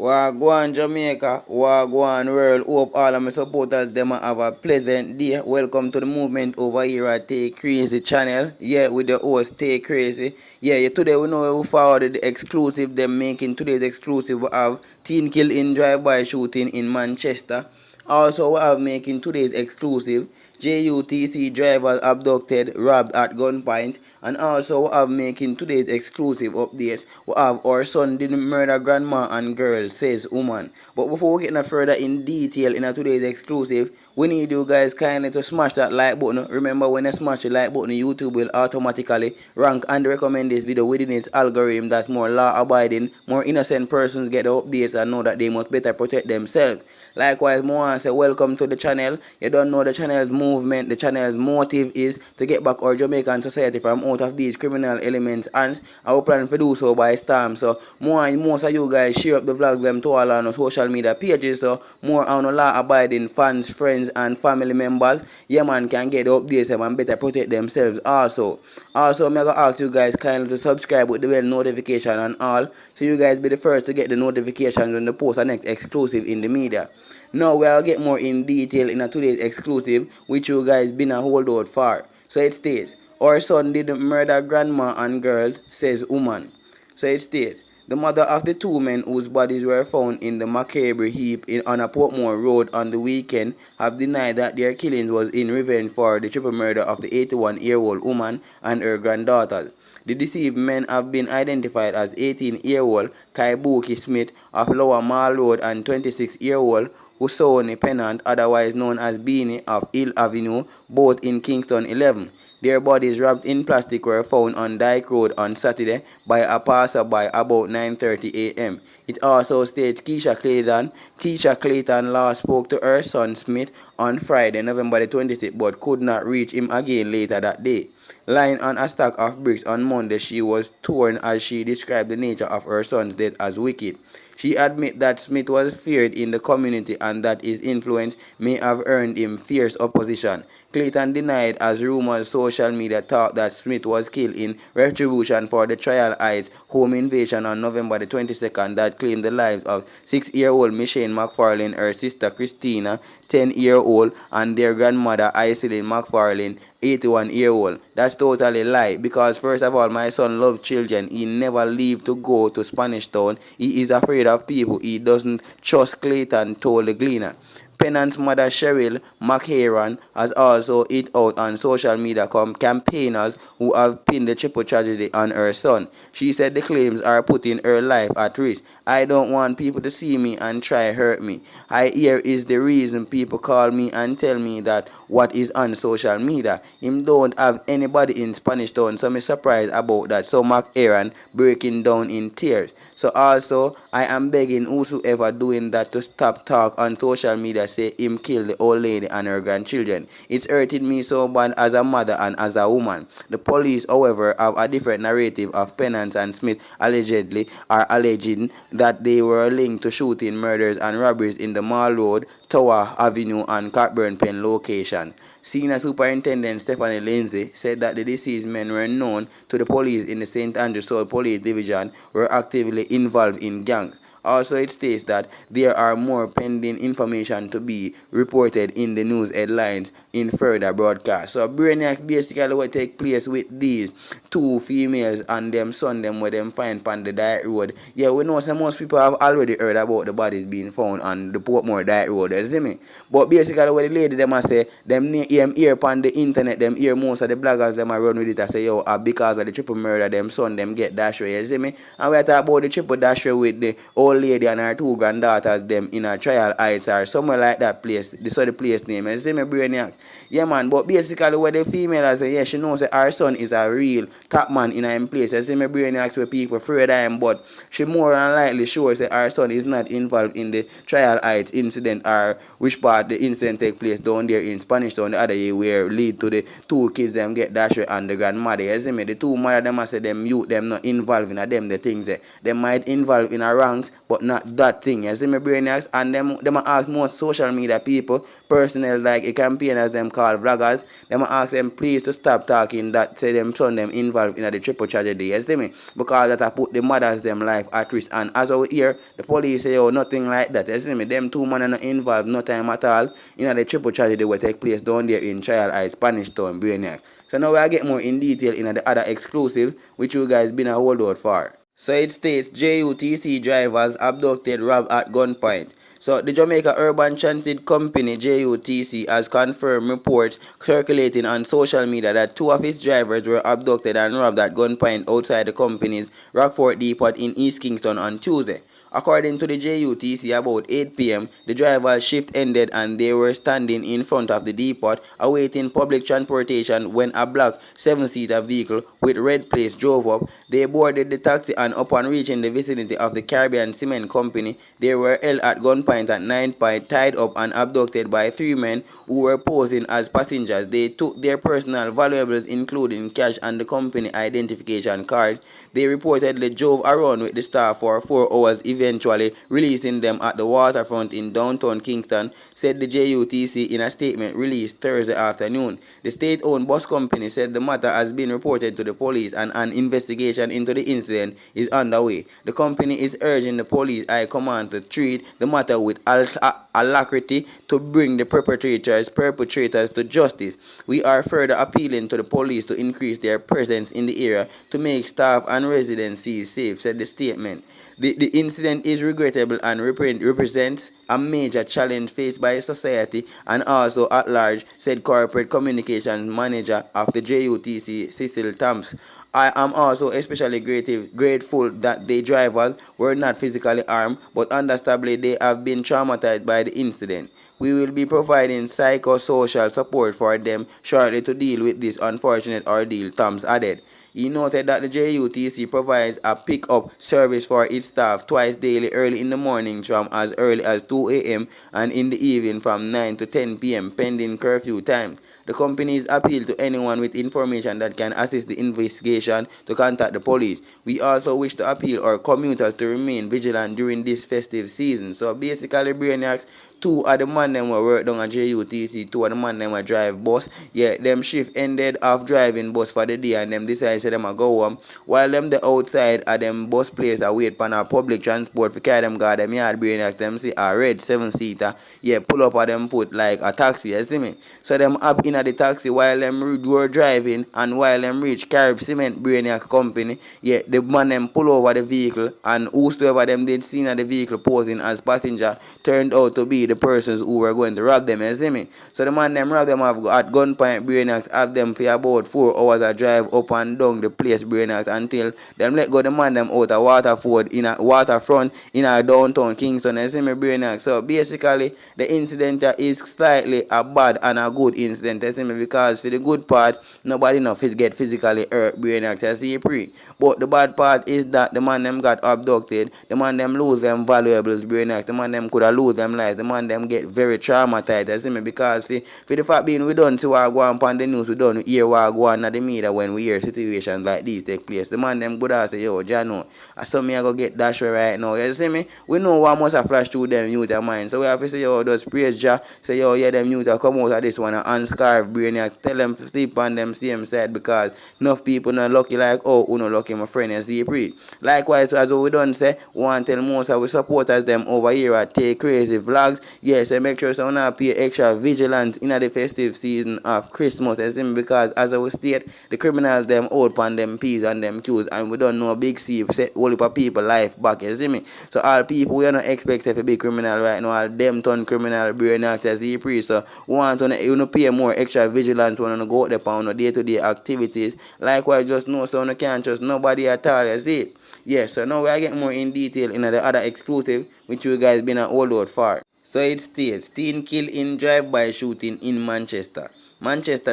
Wagwan Jamaica, Wagwan world. Hope all of my supporters them have a pleasant day. Welcome to the movement over here at Take Crazy channel. Yeah, with the host Take Crazy. Yeah, today we know we forwarded the exclusive them making today's exclusive. We have teen kill in drive-by shooting in Manchester. Also we have making today's exclusive JUTC drivers abducted, robbed at gunpoint. And also we have making today's exclusive updates. We have our son didn't murder grandma and girl, says woman. But before we get no further in detail in today's exclusive, we need you guys kindly to smash that like button. Remember, when you smash the like button, YouTube will automatically rank and recommend this video within its algorithm. That's more law abiding, more innocent persons get the updates and know that they must better protect themselves. Likewise, more I say welcome to the channel. You don't know the channel's movement, the channel's motive is to get back our Jamaican society from out of these criminal elements, and I will plan to do so by storm. So most of you guys share up the vlogs them to all on our social media pages, so more on law abiding fans, friends and family members, yeah man, can get the updates them and better protect themselves also. Also, I'm gonna ask you guys kindly to subscribe with the bell notification and all, so you guys be the first to get the notifications when the post our next exclusive in the media. Now we'll get more in detail in today's exclusive, which you guys been a hold out for. So it states, our son didn't murder grandma and girls, says woman. So it states, the mother of the two men whose bodies were found in the macabre heap on a Portmore Road on the weekend have denied that their killings was in revenge for the triple murder of the 81-year-old woman and her granddaughters. The deceived men have been identified as 18-year-old Kaibuki Smith of Lower Mall Road and 26-year-old Husoni Pennant, otherwise known as Beanie, of Hill Avenue, both in Kingston 11. Their bodies wrapped in plastic were found on Dyke Road on Saturday by a passerby about 9:30 a.m. It also states Keisha Clayton last spoke to her son Smith on Friday, November the 26th, but could not reach him again later that day. Lying on a stack of bricks on Monday, she was torn as she described the nature of her son's death as wicked. She admits that Smith was feared in the community and that his influence may have earned him fierce opposition. Clayton denied, as rumors social media thought that Smith was killed in retribution for the Trial Heights home invasion on November the 22nd that claimed the lives of 6-year-old Michelle McFarlane, her sister Christina, 10-year-old, and their grandmother Iselin McFarlane, 81-year-old. That's totally lie, because first of all, my son loves children. He never leave to go to Spanish Town. He is afraid of people. He doesn't trust Clayton, told the Gleaner. Pennant's mother Cheryl McHaran has also hit out on social media campaigners who have pinned the triple tragedy on her son. She said the claims are putting her life at risk. I don't want people to see me and try hurt me. Here is the reason people call me and tell me that what is on social media. Him don't have anybody in Spanish Town, so I'm surprised about that. So McHaran breaking down in tears. So also, I am begging whosoever doing that to stop talk on social media say him kill the old lady and her grandchildren. It's hurting me so bad as a mother and as a woman. The police, however, have a different narrative of Pennant and Smith allegedly are alleging that they were linked to shooting, murders and robberies in the Mall Road, Tawchaw Avenue and Cockburn Pen location. Senior Superintendent Stephanie Lindsay said that the deceased men were known to the police in the St. Andrews South Police Division, were actively involved in gangs. Also, it states that there are more pending information to be reported in the news headlines in further broadcasts. So, Brainiacs basically what take place with these two females and them son them where them find on the Dyke Road. Yeah, we know some most people have already heard about the bodies being found on the Portmore Dyke Road, you see me? But basically what the lady them a say, them hear upon the internet, them hear most of the bloggers them a run with it and say, yo, because of the triple murder, them son them get dashed away, you see me? And we talk about the triple dash with the old lady and her two granddaughters them in a Trial Heights or somewhere like that place. This is the place name. You see me, Brainiac? Yeah man, but basically what the female say, yeah, she knows that her son is a real top man in her place. You see me, Brainiac, where people afraid of him, but she more than likely sure that her son is not involved in the Trial Heights incident or or which part the incident take place down there in Spanish Town the other year where lead to the two kids them get dashed and the grandmother. You see me? The two mother them I say them youth them not involved in them the things they might involve in a ranks but not that thing. You see me brainiacs? And them ask most social media people, personnel like a campaigners them called vloggers, them ask them please to stop talking that say them son them involved in the triple tragedy. You see me? Because that I put the mothers them life at risk. And as we hear the police say oh nothing like that. You see me? Them two men are not involved no time at all in the triple tragedy will take place down there in Child Eye, Spanish Town, brainiac. So now I get more in detail in the other exclusive which you guys been a hold out for. So it states JUTC drivers abducted, robbed at gunpoint. So the Jamaica Urban Transit Company JUTC has confirmed reports circulating on social media that two of its drivers were abducted and robbed at gunpoint outside the company's Rockford Depot in East Kingston on Tuesday. According to the JUTC, about 8 p.m., the driver's shift ended and they were standing in front of the depot awaiting public transportation when a black 7-seater vehicle with red plates drove up. They boarded the taxi and upon reaching the vicinity of the Caribbean Cement Company, they were held at gunpoint at 9 p.m, tied up and abducted by three men who were posing as passengers. They took their personal valuables including cash and the company identification card. They reportedly drove around with the staff for 4 hours, eventually releasing them at the waterfront in downtown Kingston, said the JUTC in a statement released Thursday afternoon. The state-owned bus company said the matter has been reported to the police and an investigation into the incident is underway. The company is urging the police high command to treat the matter with alacrity to bring the perpetrators to justice. We are further appealing to the police to increase their presence in the area to make staff and residents safe, said the statement. The incident is regrettable and represents a major challenge faced by society and also at large, said corporate communications manager of the JUTC, Cecil Thamps. I am also especially grateful that the drivers were not physically harmed, but understandably they have been traumatized by the incident. We will be providing psychosocial support for them shortly to deal with this unfortunate ordeal, Thamps added. He noted that the JUTC provides a pick-up service for its staff twice daily, early in the morning from as early as 2 a.m. and in the evening from 9 to 10 p.m. pending curfew times. The company's appeal to anyone with information that can assist the investigation to contact the police. We also wish to appeal our commuters to remain vigilant during this festive season. So basically, brainiacs, two of the man them were work down at JUTC, two of the man them were drive bus. Yeah, them shift ended off driving bus for the day and them decided them a go home. While them the outside of them bus place a wait for a public transport for carry them guard them yard brainiacs them see a red 7-seater. Yeah, pull up at them foot like a taxi, you see me? So them up in the taxi while them were driving and while them reach Carib Cement brainiac company, yeah, the man them pull over the vehicle and whosoever them did seen at the vehicle posing as passenger turned out to be the persons who were going to rob them, you see me? So the man them rob them at gunpoint brainiacs, have them for about 4 hours of drive up and down the place brainiacs until them let go the man them out of Waterford in a waterfront in a downtown Kingston, you see me brainiacs? So basically the incident is slightly a bad and a good incident, you see me, because for the good part nobody enough get physically hurt brainiacs, you see pre. But the bad part is that the man them got abducted, the man them lose them valuables brainiacs, the man them could have lose them lives, the man them get very traumatized, you see me, because for the fact being we don't see what go on upon the news, we don't hear what go on at the media when we hear situations like these take place. The man them good as say, yo, Jano, I saw me I go get dashed right now, you see me? We know what must have flashed through them youth of mine, so we have to say, yo, just praise Jah, say, yo, yeah, them youth come out of this one and unscarf brainiac, tell them to sleep on them same side because enough people not lucky like, oh, who not lucky, my friend, you see pre. Likewise, as we done say, we want to tell most of our supporters them over here at Take Crazy Vlogs, yes, so make sure so we not pay extra vigilance in the festive season of Christmas, you see me, because as I state, the criminals them out on them P's and them Q's and we don't know big C set all of people life back, you see me. So all people we are not expected to be criminal right now, all them turn criminal brain actors, the pre. So we want to pay more extra vigilance when you go out there on day-to-day activities. Likewise, just know so you can't trust nobody at all, you see. Yes, so now we are getting more in detail in the other exclusive which you guys been a hold out for. So it states, teen killed in drive-by shooting in Manchester,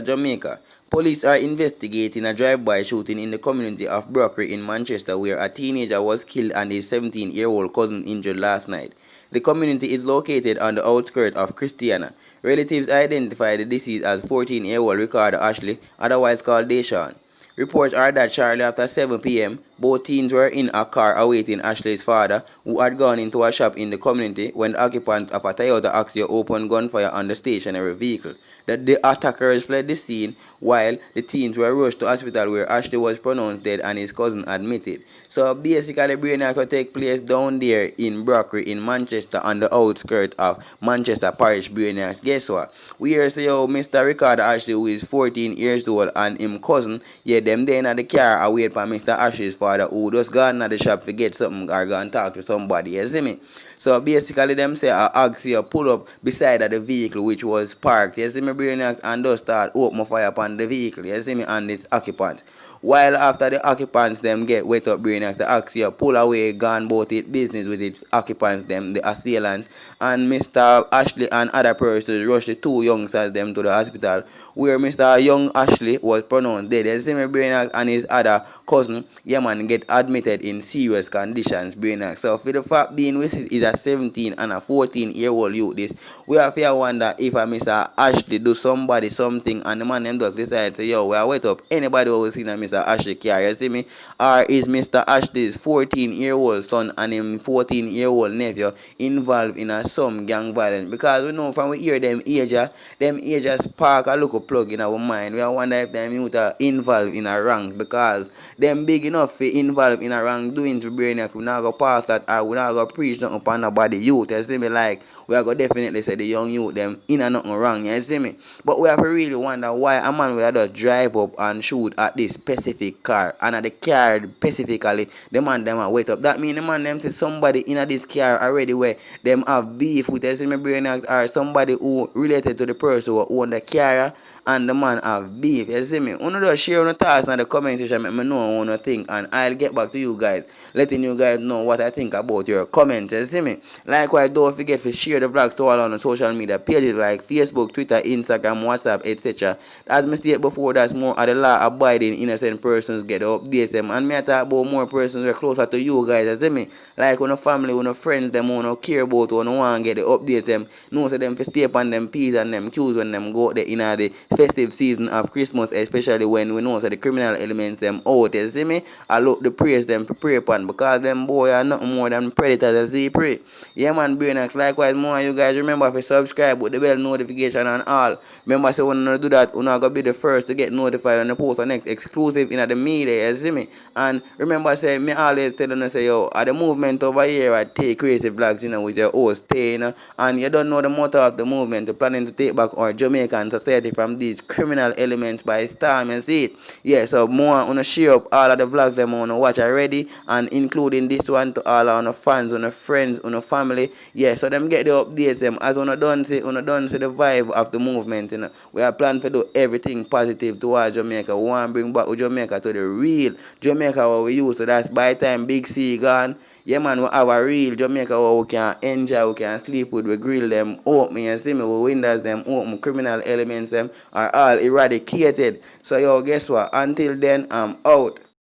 Jamaica. Police are investigating a drive-by shooting in the community of Brockery in Manchester where a teenager was killed and his 17-year-old cousin injured last night. The community is located on the outskirts of Christiana. Relatives identified the deceased as 14-year-old Ricardo Ashley, otherwise called Deshaun. Reports are that shortly after 7 p.m., both teens were in a car awaiting Ashley's father, who had gone into a shop in the community when the occupant of a Toyota Axia opened gunfire on the stationary vehicle. The attackers fled the scene while the teens were rushed to hospital where Ashley was pronounced dead and his cousin admitted. So basically, brainwashing will take place down there in Brockery in Manchester on the outskirts of Manchester Parish brainwash. Guess what? We hear say, oh, Mr. Ricardo Ashley, who is 14 years old, and him cousin, yeah, them there in the car await for Mr. Ashley's father, who just gone to the shop to get something or go and talk to somebody, you see me? So basically, them say a Axia pull up beside of the vehicle which was parked, you see me, brainiac, and just start open fire upon the vehicle, you see me, and its occupant. While after the occupants them get wet up brainiac, the Axia pull away, gone about its business with its occupants, them, the assailants, and Mr. Ashley and other persons rushed the two youngsters them to the hospital, where Mr. Young Ashley was pronounced dead. You see me, brainiac, and his other cousin, yeah man, get admitted in serious conditions, brainiac. So for the fact being, which is a 17 and a 14-year-old youth, this, we have to wonder if a Mr. Ashley do somebody something and the man them just decide to, yo, we are wait up anybody who will see Mr. Ashley car, you see me? Or is Mr. Ashley's 14-year-old son and him 14-year-old nephew involved in some gang violence? Because we know from we hear them ages spark a look plug in our mind. We wonder if them youth are involved in a rank, because them big enough to involve in a rank doing to brain, we not go pass that, or we not go preach nothing upon nobody youth, you see me? Like, we are going to definitely say the young youth them in and nothing wrong, you see me? But we have to really wonder why a man will just drive up and shoot at this specific car, and at the car specifically the man them are wait up. That means the man them see somebody in this car already where them have beef with, you see me, brain, or somebody who related to the person who own the car and the man have beef, you see me? Uno just share on the thoughts in the comment section, let me know what you think, and I'll get back to you guys, letting you guys know what I think about your comments, you see me? Likewise, don't forget to share the vlogs to all on the social media pages like Facebook, Twitter, Instagram, WhatsApp, etc. As I stated before, that's more of the law abiding innocent persons get to update them, and me I talk about more persons who are closer to you guys, you see me? Like when a family, when a friends, them who care about, who want to get the update them, know so them to stay upon them P's and them Q's when them go out there in the festive season of Christmas, especially when we know so the criminal elements them out, you see me? I look the praise them to pray upon, because them boy are nothing more than predators as they pray. Yeah man, brainax. Likewise, more you guys remember to subscribe with the bell notification and all. Remember, so when you do that, you're not gonna be the first to get notified when I post the next exclusive in the media, you see me? And remember, say me always tell you, say, yo, at the movement over here I take creative vlogs, you know, with your host Tay, you know, and you don't know the motto of the movement, you're planning to take back our Jamaican society from these criminal elements by storm, you see it? Yeah, so more on to share up all of the vlogs them on watch already, and including this one to all our fans, on friends, on family. Yeah, so them get the updates them as on done see the vibe of the movement, you know. We are planning to do everything positive towards Jamaica. We want to bring back Jamaica to the real Jamaica what we used to. That's by the time Big C gone. Yeah man, we have a real Jamaica where we can enjoy, we can sleep with, we grill them open, you see me, we windows them open, criminal elements them are all eradicated. So yo, guess what? Until then, I'm out.